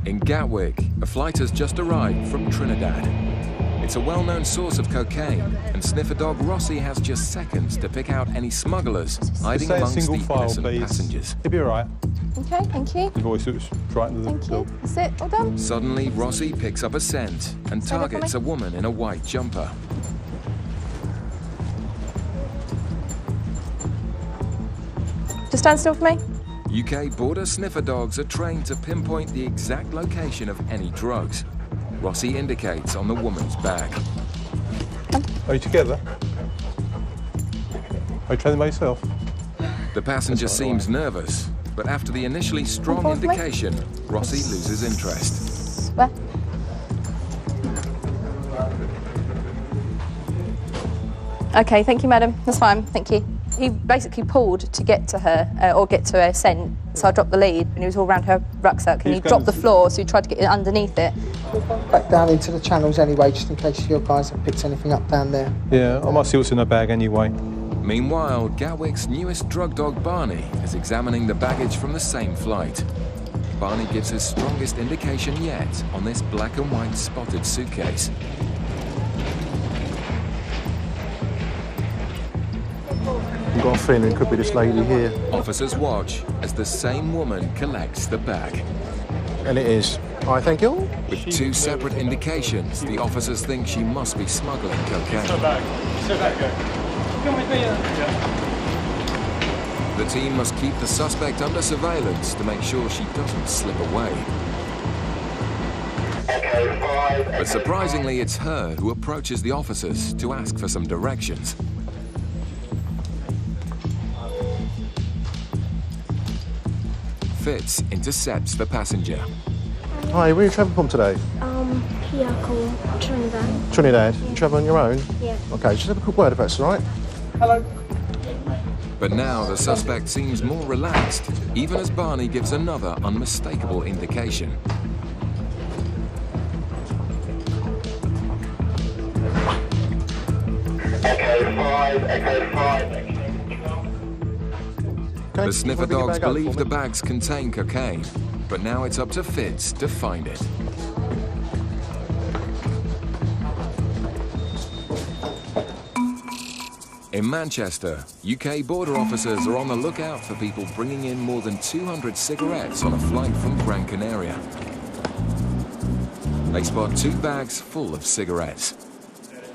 In Gatwick, a flight has just arrived from Trinidad. It's a well-known source of cocaine, and sniffer dog Rossi has just seconds to pick out any smugglers hiding amongst the innocent passengers. It'll be all right. Okay, thank you. The voice looks right into the Thank you. That's it, all done. Suddenly, Rossi picks up a scent and targets a woman in a white jumper. Just stand still for me. UK border sniffer dogs are trained to pinpoint the exact location of any drugs. Rossi indicates on the woman's bag. Are you together? Are you training by yourself? The passenger seems nervous, but after the initially strong indication, Rossi loses interest. Where? Okay, thank you, madam. That's fine, thank you. He basically pulled to get to her, or get to her scent, so I dropped the lead, and he was all around her rucksack, and he dropped the floor, so he tried to get underneath it. Back down into the channels anyway, just in case your guys have picked anything up down there. Yeah, I might see what's in her bag anyway. Meanwhile, Gatwick's newest drug dog, Barney, is examining the baggage from the same flight. Barney gives his strongest indication yet on this black and white spotted suitcase. I've got a feeling it could be this lady here. Officers watch as the same woman collects the bag. And it is. All right, thank you. With two separate indications, the officers think she must be smuggling cocaine. The team must keep the suspect under surveillance to make sure she doesn't slip away. But surprisingly, it's her who approaches the officers to ask for some directions. Fitz intercepts the passenger. Hi, where are you travelling from today? Here called Trinidad. Trinidad. You travel on your own? Yeah. Okay, just have a quick word if that's all right. Hello. But now the suspect seems more relaxed, even as Barney gives another unmistakable indication. The sniffer dogs believe the bags contain cocaine, but now it's up to Fitz to find it. In Manchester, UK border officers are on the lookout for people bringing in more than 200 cigarettes on a flight from Gran Canaria. They spot 2 bags full of cigarettes.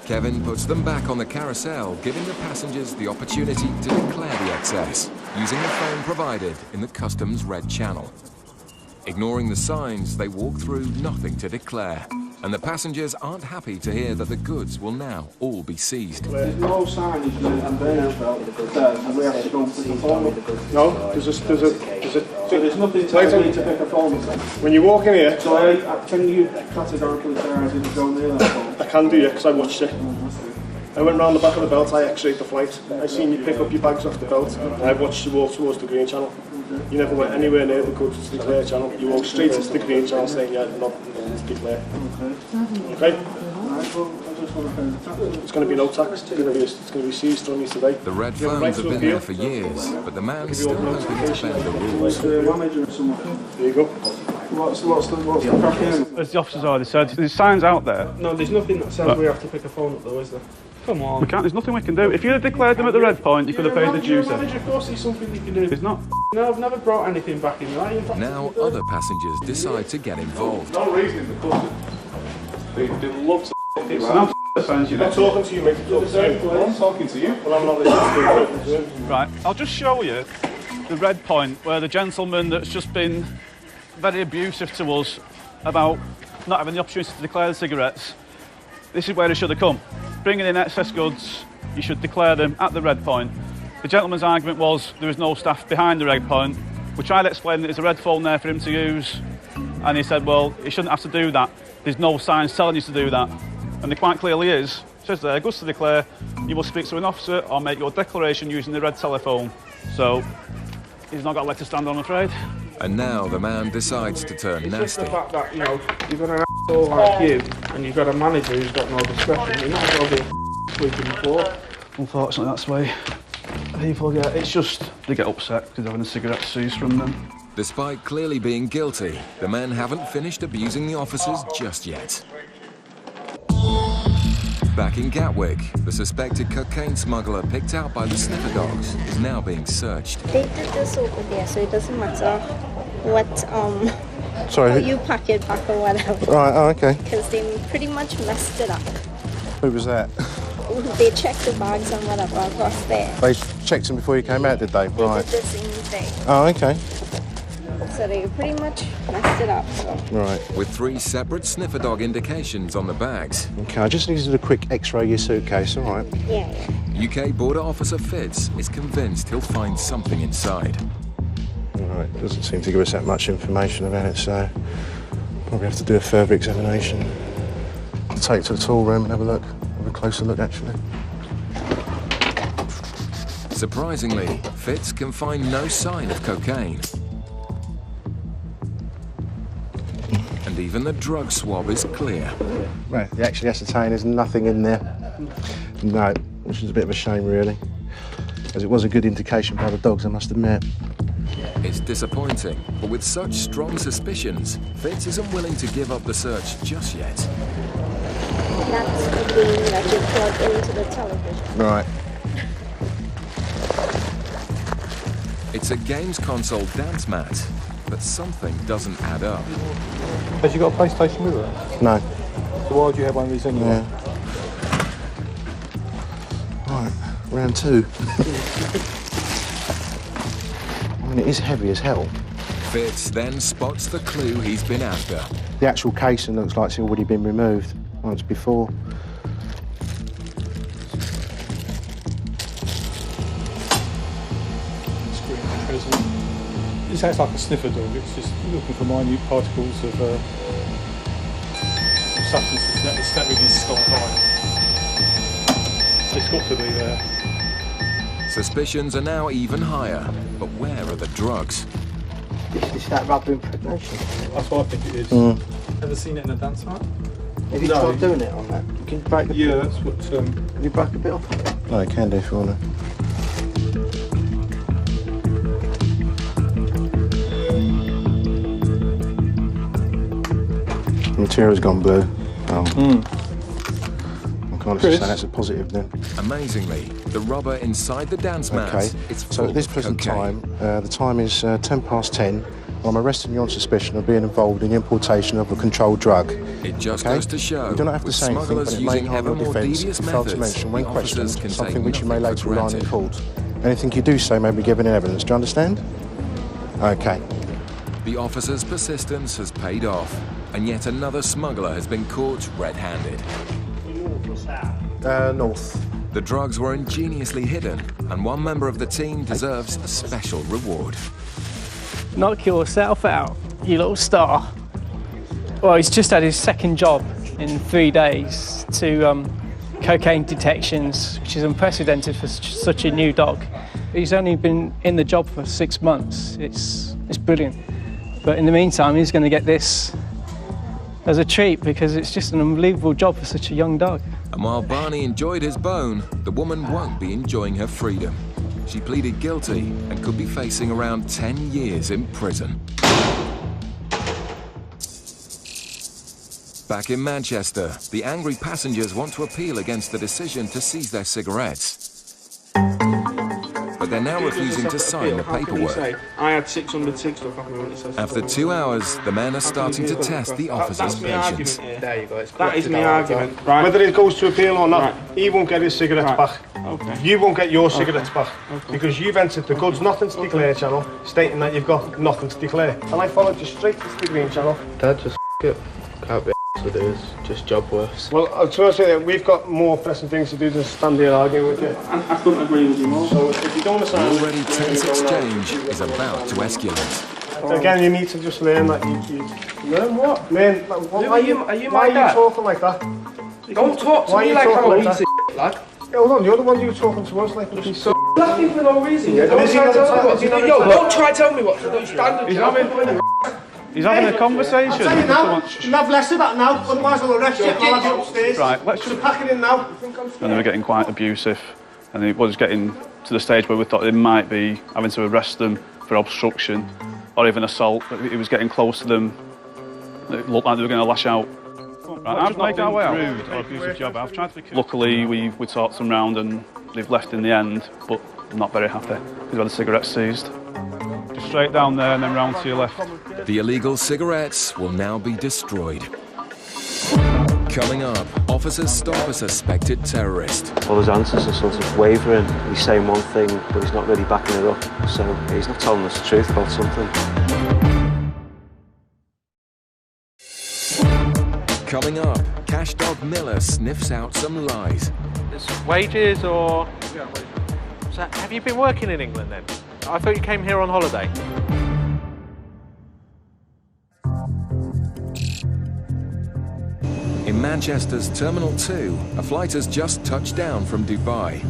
Kevin puts them back on the carousel, giving the passengers the opportunity to declare the excess, using the phone provided in the customs red channel. Ignoring the signs, they walk through nothing to declare, and the passengers aren't happy to hear that the goods will now all be seized. There's no signage and and we have to go and pick a phone up. No, there's there's nothing telling me to pick a phone up. When you walk in here... So can you categorically say I didn't go near that phone? I can do, yeah, because I watched it. I went round the back of the belt, I x-rayed the flight. I seen you pick up your bags off the belt, and I watched you walk towards the green channel. You never went anywhere near the goods to declare channel. You walked straight into the green channel saying, yeah, not to declare. Okay? It's going to be no tax. It's going to be seized on you today. The red phones have been there for years, but the man's still hoping to bend the rules. There you go. What's the crack here? As the officers already said, there's signs out there. No, there's nothing that says we have to pick a phone up though, is there? Come on. We can't, there's nothing we can do. If you'd have declared them at the red point, you could have paid the dues. Of course there's something you can do. There's not. No, I've never brought anything back in there. Now other passengers decide to get involved. No reason in the custard. They love to It's not signs, you know. I'm talking to you, mate. I'm talking to you. Well, I'm not listening to you. Right, I'll just show you the red point where the gentleman that's just been very abusive to us about not having the opportunity to declare the cigarettes. This is where he should have come. Bringing in excess goods, you should declare them at the red point. The gentleman's argument was there was no staff behind the red point. We tried to explain that there's a red phone there for him to use, and he said, well, he shouldn't have to do that. There's no signs telling you to do that. And there quite clearly is. It says there, goods to declare, you will speak to an officer or make your declaration using the red telephone. So, he's not got a leg to stand on, I'm afraid. And now the man decides to turn It's nasty. just the fact that, you know, you've got an asshole like you, and you've got a manager who's got no discretion. You're not going to be sweeping the floor. Unfortunately, that's the way people get. It's just, they get upset because they're having a cigarette seized from them. Despite clearly being guilty, the men haven't finished abusing the officers just yet. Back in Gatwick, the suspected cocaine smuggler picked out by the sniffer dogs is now being searched. They did this over there, so it doesn't matter what Sorry. how you pack it back or whatever. Right, oh, okay. Because they pretty much messed it up. Who was that? They checked the bags and whatever across there. They checked them before you came out, did they? They Right. did the same thing. Oh, okay. So they pretty much messed it up. So. Right. With 3 separate sniffer dog indications on the bags. Okay, I just need to do a quick x-ray of your suitcase, all right? Yeah. UK border officer Fitz is convinced he'll find something inside. All right, doesn't seem to give us that much information about it, so probably have to do a further examination. I'll take it to the tool room and have a look, have a closer look, actually. Surprisingly, Fitz can find no sign of cocaine. And even the drug swab is clear. Right, they actually ascertain there's nothing in there. No, which is a bit of a shame, really, as it was a good indication by the dogs, I must admit. It's disappointing, but with such strong suspicions, Fitz isn't willing to give up the search just yet. That's the game that you plug into the television. Right. It's a games console dance mat, but something doesn't add up. Has you got a PlayStation with her? No. So why would you have one of these anyway? Yeah. Right, round 2. I mean, it is heavy as hell. Fitz then spots the clue he's been after. The actual casing looks like it's already been removed once before. This acts like a sniffer dog. It's just looking for minute particles of substances that is that really stop high. It's got to be there. Suspicions are now even higher, but where are the drugs? Is that rubber impregnation? That's what I think it is. Ever seen it in a dance mat? Have you tried doing it on that? Can you break the Yeah, that's what. Can you break a bit off? No, you can do if you want to. The material's gone blue. I can't say that's a positive then. Amazingly, the rubber inside the dance mat Okay, is so full at this of present cocaine. time, the time is 10:10. I'm arresting you on suspicion of being involved in the importation of a controlled drug. It just Okay? goes to show, You don't have to with say anything, but smugglers it may using harm ever your more defence devious if you fail to methods, mention, when the officers questioned, can something take which you may nothing later for rely on in granted. court. Anything you do say may be given in evidence, do you understand? Okay. The officer's persistence has paid off, and yet another smuggler has been caught red-handed. North. The drugs were ingeniously hidden, and one member of the team deserves a special reward. Knock yourself out, you little star. Well, he's just had his second job in 3 days to cocaine detections, which is unprecedented for such a new dog. He's only been in the job for 6 months. It's brilliant. But in the meantime, he's going to get this as a treat because it's just an unbelievable job for such a young dog. And while Barney enjoyed his bone, the woman won't be enjoying her freedom. She pleaded guilty and could be facing around 10 years in prison. Back in Manchester, the angry passengers want to appeal against the decision to seize their cigarettes. But they're now refusing to sign the paperwork. I had 606 stuff off me when it says. After 2 hours, the men are starting to test the officer's That's my argument patience. here. There you go. That is my argument. Right. Whether it goes to appeal or not, Right. he won't get his cigarettes back. Okay. You won't get your cigarettes back because you've entered the goods nothing to declare channel, stating that you've got nothing to declare. And I followed you straight to the green channel. Dad, just it. Can't be with it. It's just job worse. Well, I was trying to say that we've got more pressing things to do than stand here arguing with you. I couldn't agree with you more. So if you don't An understand, already tense exchange is about to escalate. again, you need to just learn that you Learn what? learn. Why are you my why are dad? you talking like that? Don't talk to Why are me you like I'm talking a like piece that? of lad. Yeah, hold on, you're the one you were talking to us like a piece of. Laughing for no reason. Yeah, don't is he try not to tell me entitled- what is he to not do. Yo, entitled- don't try to tell me what to do. Stand He's up. having a conversation. I'll tell you now, and have less of that now, otherwise I'll arrest you and I'll have you upstairs. Right, let's So just... pack it in now. And they were getting quite abusive, and it was getting to the stage where we thought they might be having to arrest them for obstruction or even assault. He was getting close to them. It looked like they were going to lash out. I've not been rude or abusive job. I've tried to be. Luckily, we talked them round and they've left in the end, but I'm not very happy. We've had the cigarettes seized. Just straight down there and then round to your left. The illegal cigarettes will now be destroyed. Coming up, officers stop a suspected terrorist. All his answers are sort of wavering. He's saying one thing, but he's not really backing it up. So he's not telling us the truth about something. Coming up, Cash Dog Miller sniffs out some lies. It's wages or... So have you been working in England then? I thought you came here on holiday. In Manchester's Terminal 2, a flight has just touched down from Dubai.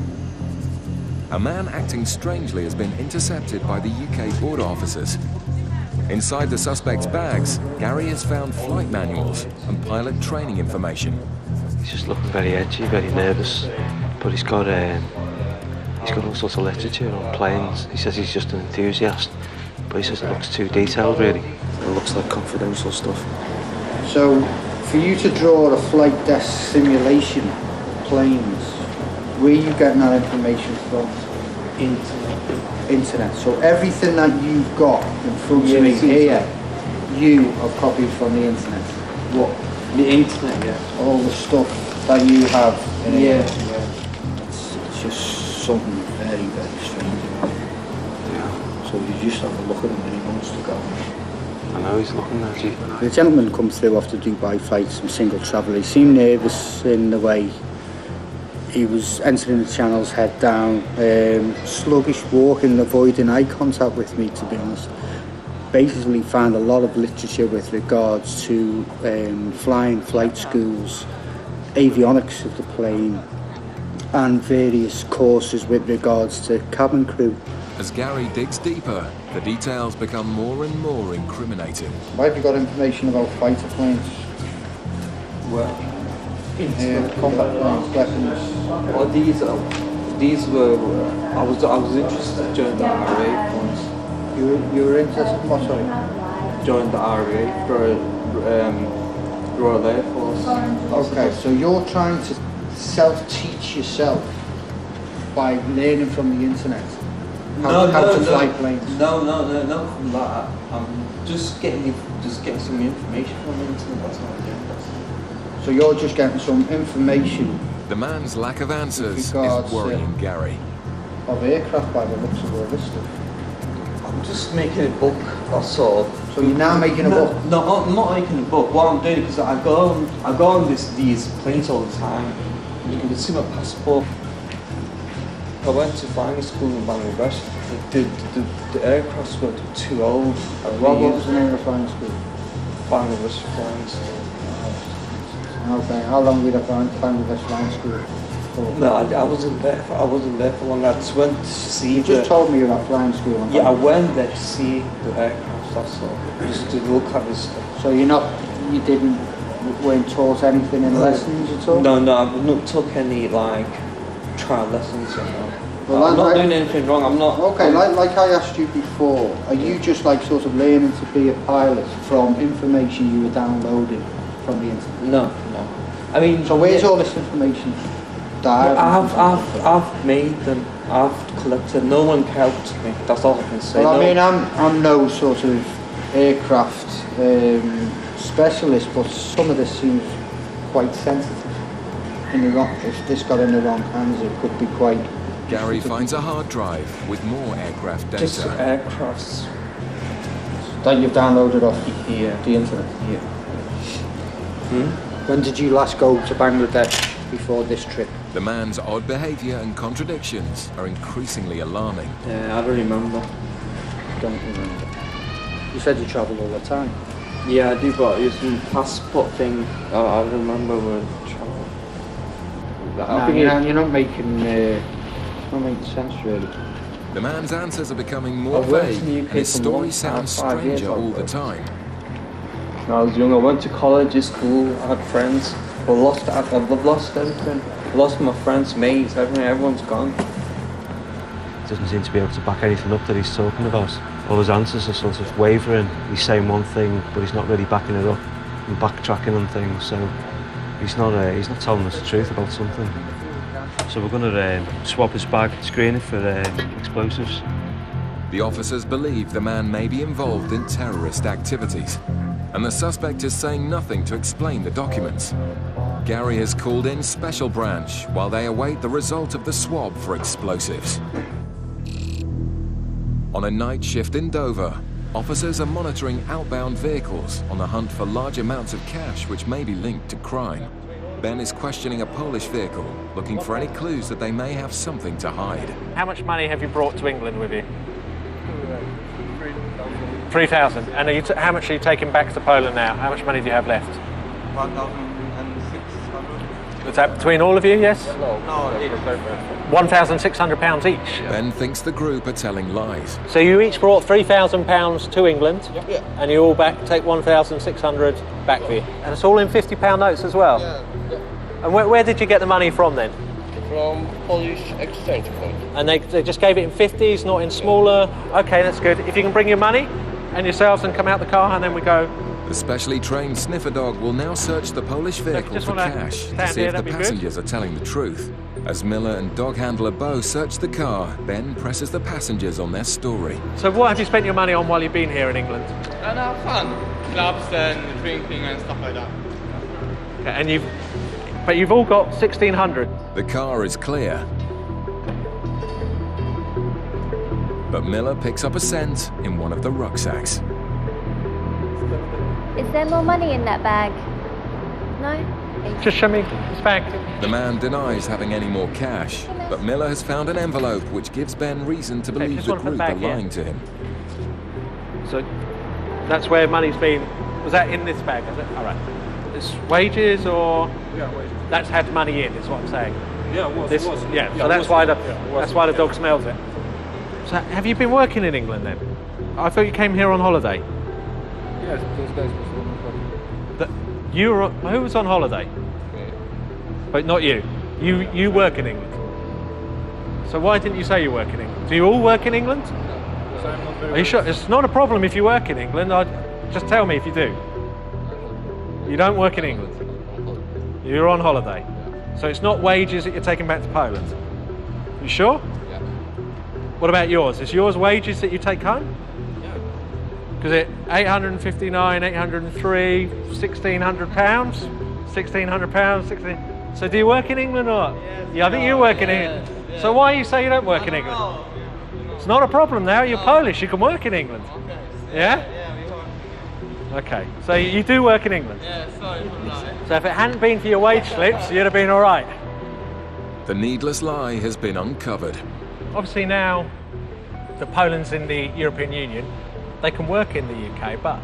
A man acting strangely has been intercepted by the UK border officers. Inside the suspect's bags, Gary has found flight manuals and pilot training information. He's just looking very edgy, very nervous, but he's got all sorts of literature on planes. He says he's just an enthusiast, but he says it looks too detailed, really. It looks like confidential stuff. So, for you to draw a flight desk simulation of planes, where are you getting that information from? Internet. So everything that you've got in front of me here, you have copied from the internet. What? The internet, yeah. All the stuff that you have in here. Yeah. It's just something very, very strange. Yeah. So you just have a look at him and he wants to go. I know he's looking at you. The gentleman come through off the Dubai flight, some single traveller. He seemed nervous in the way he was entering the channels, head down, sluggish walking, avoiding eye contact with me, to be honest. Basically found a lot of literature with regards to flying, flight schools, avionics of the plane, and various courses with regards to cabin crew. As Gary digs deeper, the details become more and more incriminating. Why have you got information about fighter planes? Well, combat planes, weapons. well, these were. I was interested during the RAF once. You were interested in what, sorry? Joined the RAF for Royal Air Force. Okay, so you're trying to self-teach yourself by learning from the internet how to fly planes. No, not from that. I'm just getting some information from the internet. That's what I'm doing. So you're just getting some information. The man's lack of answers is worrying Gary. Of aircraft by the looks of all this stuff. I'm just making a book, that's all. So you're now making a book? No, I'm not making a book. What I'm doing is I go on these planes all the time. You can see my passport. I went to flying school in Bangladesh. The aircrafts were too old. What was the name of the flying school? Bangladesh flying school. Okay, how long were you at Bangladesh flying school for? No, I wasn't there for long. I just went to see. You just told me you were at flying school. Yeah, I went there to see the aircraft. That's all. Just to look at this stuff. So weren't taught anything in lessons at all? No, I've not took any trial lessons. Well, I'm not doing anything wrong. I'm not. Okay, like I asked you before, are you just sort of learning to be a pilot from information you were downloading from the internet? No. I mean, so where's all this information? I've made them. I've collected. No one helped me. That's all I can say. Well, I mean, I'm no sort of aircraft specialist, but some of this seems quite sensitive. If this got in the wrong hands, it could be quite. Gary finds a hard drive with more aircraft data. Just aircrafts that you've downloaded off the internet. Yeah. When did you last go to Bangladesh before this trip? The man's odd behaviour and contradictions are increasingly alarming. Yeah, I don't remember. Don't remember. You said you travel all the time. Yeah, I do, but it's a passport thing. I remember when travel. You're not making sense, really. The man's answers are becoming more vague, and his story sounds stranger all the time. When I was young, I went to college, school, I had friends, but I've lost everything. I lost my friends, mates, everything, everyone's gone. Doesn't seem to be able to back anything up that he's talking about. all his answers are sort of wavering. He's saying one thing, but he's not really backing it up and backtracking on things. So he's not telling us the truth about something. So we're going to swab his bag, screen it for explosives. The officers believe the man may be involved in terrorist activities, and the suspect is saying nothing to explain the documents. Gary has called in Special Branch while they await the result of the swab for explosives. On a night shift in Dover, officers are monitoring outbound vehicles on the hunt for large amounts of cash which may be linked to crime. Ben is questioning a Polish vehicle, looking for any clues that they may have something to hide. How much money have you brought to England with you? 3,000. And how much are you taking back to Poland now? How much money do you have left? 1,600. Is that between all of you, yes? No, £1,600 each? Ben thinks the group are telling lies. So you each brought £3,000 to England, yeah. And you all take 1,600 back with you. And it's all in £50 notes as well? Yeah. And where did you get the money from then? From Polish exchange point. And they just gave it in 50s, not in smaller? Okay, that's good. If you can bring your money and yourselves and come out the car, and then we go. The specially trained sniffer dog will now search the Polish vehicle for cash to see if the passengers are telling the truth. As Miller and dog handler Bo search the car, Ben presses the passengers on their story. So what have you spent your money on while you've been here in England? And fun. Clubs and drinking and stuff like that. Okay, and you've all got 1,600. The car is clear. But Miller picks up a cent in one of the rucksacks. Is there more money in that bag? No? Just show me this bag. The man denies having any more cash, but Miller has found an envelope which gives Ben reason to believe the group are lying to him. So that's where money's been. Was that in this bag, is it? All right. It's wages or? Yeah, wages. That's had money in, is what I'm saying. Yeah, it was. Yeah, so that's why the dog smells it. So have you been working in England then? I thought you came here on holiday. Yes, those days before. Who was on holiday? Me. But not you. You work in England. So why didn't you say you work in England? Do you all work in England? No, because I'm not very. Are you sure? It's not a problem if you work in England. Just tell me if you do. You don't work in England. You're on holiday. So it's not wages that you're taking back to Poland. You sure? Yeah. What about yours? Is yours wages that you take home? Because it 859, 803, £1,600, £1,600, 16. So do you work in England or? Yes, yeah, I think you work in England. Yeah. So why you say you don't work in England? It's not a problem now. You're Polish. You can work in England. Okay. Yeah? Yeah, we work. Okay. So you do work in England. Yeah, sorry for that. So if it hadn't been for your wage slips, you'd have been all right. The needless lie has been uncovered. Obviously now that Poland's in the European Union, they can work in the UK, but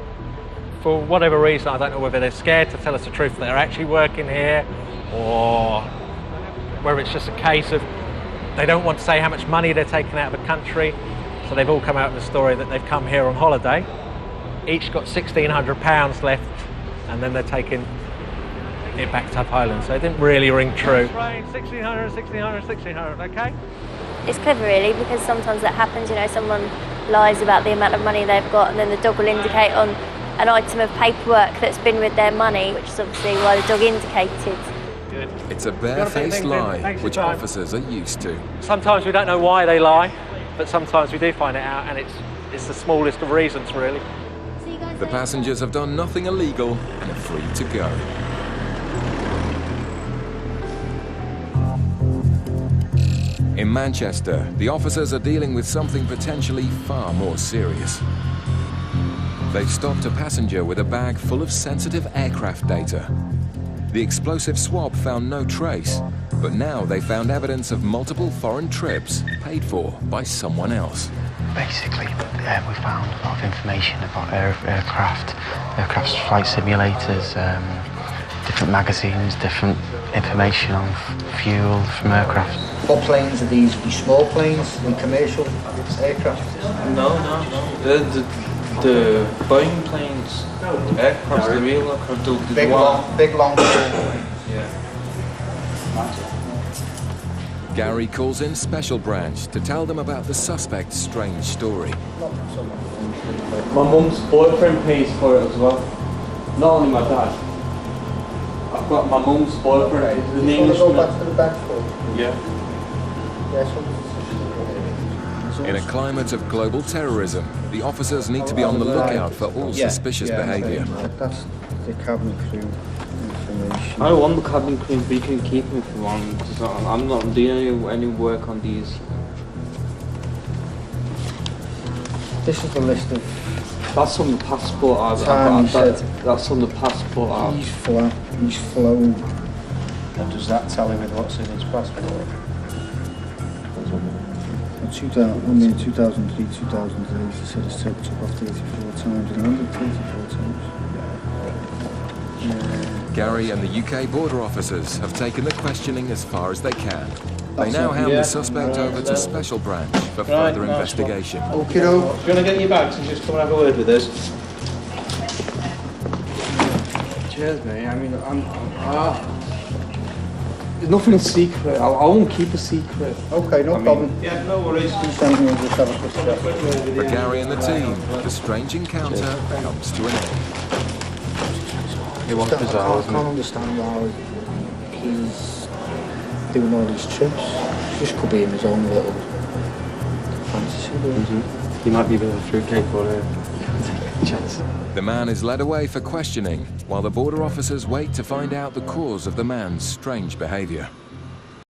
for whatever reason, I don't know whether they're scared to tell us the truth, they're actually working here, or whether it's just a case of they don't want to say how much money they're taking out of the country, so they've all come out with a story that they've come here on holiday, each got £1,600 left, and then they're taking it back to Poland, so it didn't really ring true. 1,600, 1,600, 1,600, okay? It's clever really, because sometimes that happens, you know, someone lies about the amount of money they've got and then the dog will indicate on an item of paperwork that's been with their money, which is obviously why the dog indicated. Good. It's a barefaced lie which officers are used to. Sometimes we don't know why they lie, but sometimes we do find it out, and it's the smallest of reasons really. The passengers have done nothing illegal and are free to go. In Manchester, the officers are dealing with something potentially far more serious. They've stopped a passenger with a bag full of sensitive aircraft data. The explosive swab found no trace, but now they found evidence of multiple foreign trips paid for by someone else. Basically, we found a lot of information about aircraft flight simulators, different magazines, different information on fuel from aircraft. What planes are these? Are these small planes? Are they commercial aircraft? No. The Boeing planes, aircraft, the real aircraft, the big long planes. Yeah. Gary calls in Special Branch to tell them about the suspect's strange story. My mum's boyfriend pays for it as well. Not only my dad. I've got my mum's boyfriend. He's an Englishman. Go back to the back foot. Yeah. In a climate of global terrorism, the officers need to be on the lookout for all suspicious behaviour. That's the cabin crew information. I don't want the cabin crew, but you can keep me if you want, because I'm not doing any work on these. This is the list of... That's on the passport. That's on the passport. He's flown. And does that tell him what's in his passport? 2003, 2008, he said his took off 34 times and landed 34 times. Gary and the UK border officers have taken the questioning as far as they can. They now hand the suspect over to Special Branch for further investigation. Okay, do you want to get your bags and just come and have a word with us? Cheers, mate. I mean, there's nothing secret. I won't keep a secret. Okay, no problem. Yeah, no worries. For Gary and the team, the strange encounter comes to an end. It was bizarre, I can't understand why he's doing all these trips. Just could be in his own little fantasy. He might be a bit of a fruitcake for a chance. The man is led away for questioning, while the border officers wait to find out the cause of the man's strange behaviour.